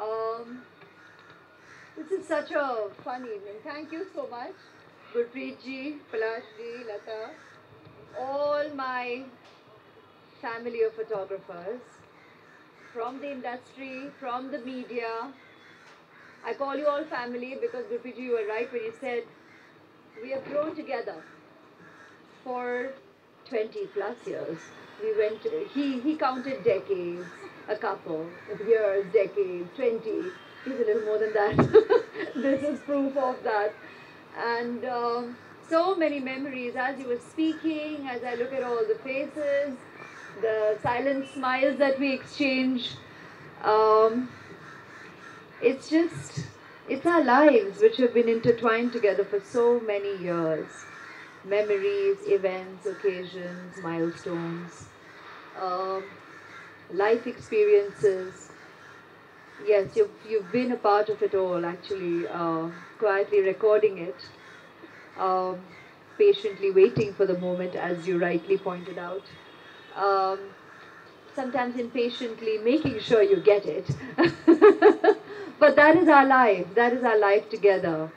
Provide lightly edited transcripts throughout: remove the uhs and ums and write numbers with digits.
Um, this is such a fun evening. Thank you so much, Gurpreet ji, Palash ji, Lata, all my family of photographers from the industry, from the media. I call you all family because Gurpreet ji, you were right when you said we have grown together for 20 plus years. We went, he counted decades, a couple of years, decades, 20. He's a little more than that. This is proof of that. And so many memories as you were speaking, as I look at all the faces, the silent smiles that we exchange. Um, it's just, it's our lives which have been intertwined together for so many years. Memories, events, occasions, milestones, um, life experiences. Yes, you've been a part of it all, actually, quietly recording it, um, patiently waiting for the moment, as you rightly pointed out. Um, Sometimes impatiently making sure you get it. But that is our life. That is our life together,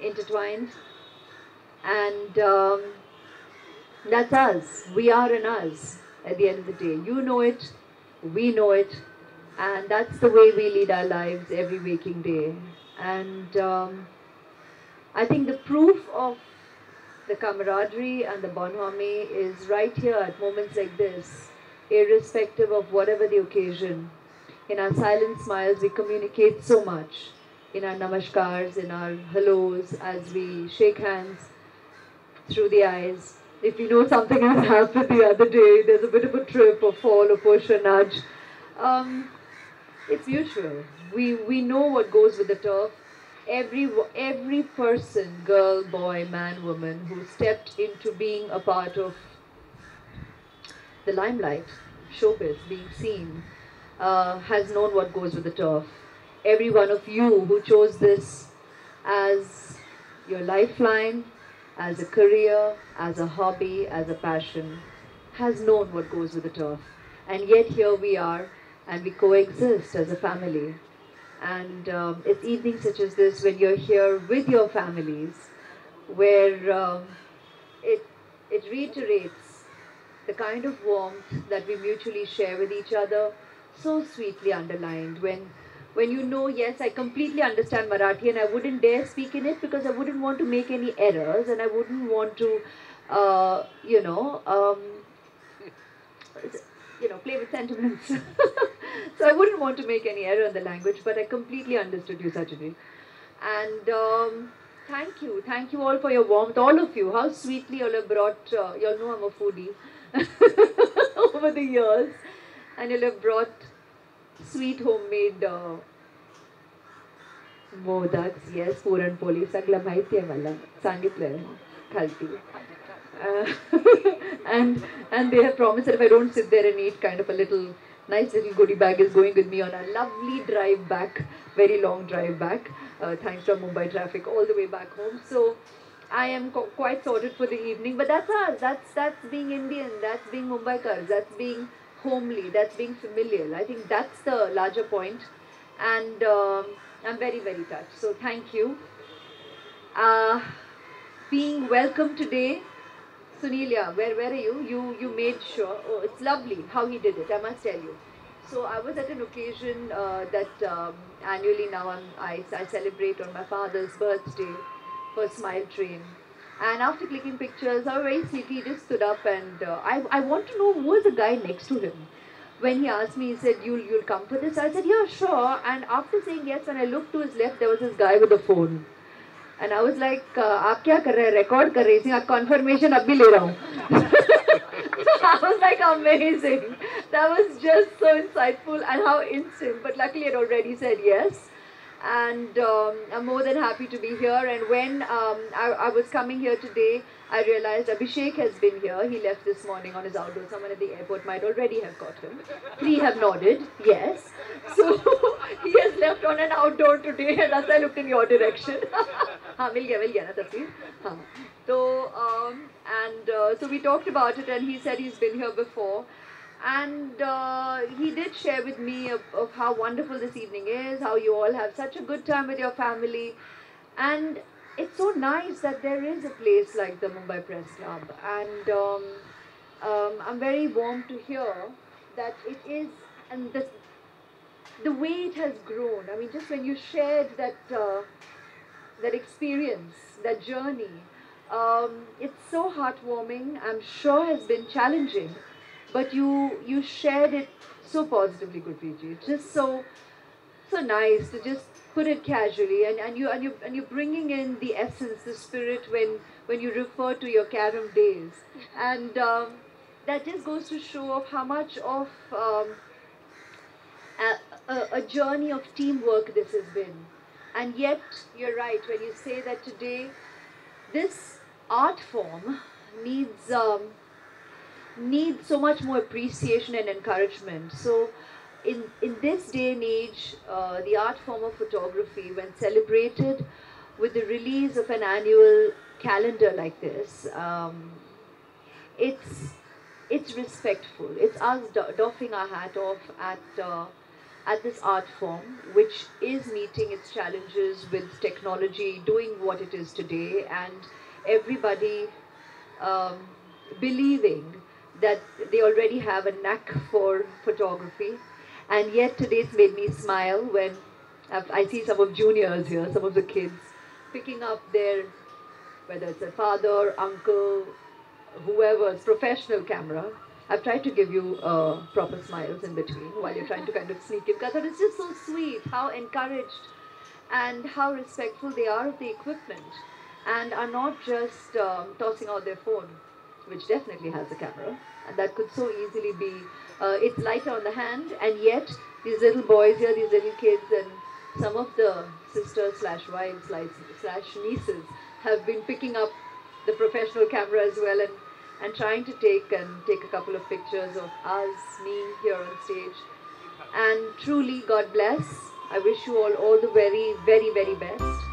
intertwined. And that's us. We are an us at the end of the day. You know it, we know it, and that's the way we lead our lives every waking day. And I think the proof of the camaraderie and the bonhomie is right here at moments like this, irrespective of whatever the occasion. In our silent smiles, we communicate so much. In our namaskars, in our hellos, as we shake hands through the eyes. If you know something has happened the other day, there's a bit of a trip or fall or push or nudge. Um, it's mutual. We know what goes with the turf. Every person, girl, boy, man, woman, who stepped into being a part of the limelight, showbiz, being seen, has known what goes with the turf. Every one of you who chose this as your lifeline, as a career, as a hobby, as a passion, has known what goes with the turf. And yet here we are, and we coexist as a family. And it's evenings such as this when you're here with your families, where it, it reiterates the kind of warmth that we mutually share with each other, so sweetly underlined. When you know, yes, I completely understand Marathi and I wouldn't dare speak in it because I wouldn't want to make any errors and I wouldn't want to, uh, you know, um, play with sentiments. So I wouldn't want to make any error in the language, but I completely understood you, Sajani. And thank you all for your warmth, all of you. How sweetly you all have brought, you all know I'm a foodie over the years, and you'll have brought sweet homemade modaks, yes, puran poli सगळं माहिती आहे मला सांगितलंय खालती. Uh, and they have promised that if I don't sit there and eat, kind of a little nice little goodie bag is going with me on a lovely drive back, very long drive back, thanks to Mumbai traffic all the way back home. So I am quite sorted for the evening, but that's us. That's being Indian. That's being Mumbaikars. That's being homely. That's being familial. I think that's the larger point, and I'm very very touched. So thank you. Uh, Being welcome today. Sunilya, where are you? You made sure. Oh, it's lovely how he did it. I must tell you. So I was at an occasion that annually now I celebrate on my father's birthday for Smile Train. And after clicking pictures, I was very sweetly he just stood up and I want to know who was the guy next to him. When he asked me, he said, "You'll come for this?" I said, "Yeah, sure." And after saying yes, when I looked to his left, there was this guy with a phone. And I was like, आप क्या कर रहे हैं? Record कर रही थी, confirmation अब भी ले रहा हूँ. I was like, amazing. That was just so insightful and how instant. But luckily, I'd already said yes. And I'm more than happy to be here. And when I was coming here today, I realized Abhishek has been here. He left this morning on his outdoor. Someone at the airport might already have got him. Three have nodded, yes. So he has left on an outdoor today, and as I looked in your direction. हाँ मिल गया ना तस्वीर हाँ तो so we talked about it and he said he's been here before And he did share with me of how wonderful this evening is, how you all have such a good time with your family. And it's so nice that there is a place like the Mumbai Press Club. And I'm very warmed to hear that it is, and the way it has grown. I mean, just when you shared that experience, that journey, it's so heartwarming. I'm sure has been challenging, but you shared it so positively, Gurpreet. It's just so nice to just put it casually, and you're bringing in the essence, the spirit when you refer to your carom days, and that just goes to show of how much of a journey of teamwork this has been. And yet, you're right when you say that today this art form needs needs so much more appreciation and encouragement. So, in this day and age, the art form of photography, when celebrated with the release of an annual calendar like this, it's it's respectful. It's us doffing our hat off at this art form, which is meeting its challenges with technology, doing what it is today, and everybody um, believing that they already have a knack for photography. And yet today it's made me smile when I see some of juniors here, some of the kids picking up their, whether it's a father, uncle, whoever's professional camera. I've tried to give you proper smiles in between while you're trying to kind of sneak in, because it's just so sweet how encouraged and how respectful they are of the equipment, and are not just tossing out their phone, which definitely has a camera, and that could so easily be, it's lighter on the hand, and yet these little boys here, these little kids, and some of the sisters slash wives slash nieces have been picking up the professional camera as well, and trying to take a couple of pictures of us, me here on stage. And truly, God bless. I wish you all the very, very, very best.